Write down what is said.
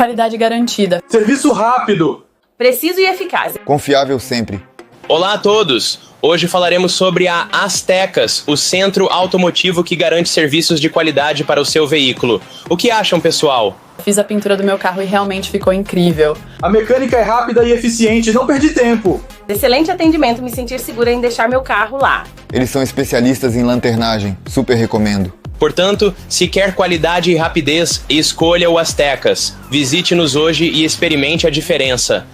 Qualidade garantida. Serviço rápido. Preciso e eficaz. Confiável sempre. Olá a todos! Hoje falaremos sobre a Aztecas, o centro automotivo que garante serviços de qualidade para o seu veículo. O que acham, pessoal? Fiz a pintura do meu carro e realmente ficou incrível. A mecânica é rápida e eficiente, não perdi tempo. Excelente atendimento, me sentir segura em deixar meu carro lá. Eles são especialistas em lanternagem. Super recomendo. Portanto, se quer qualidade e rapidez, escolha o Aztecas. Visite-nos hoje e experimente a diferença.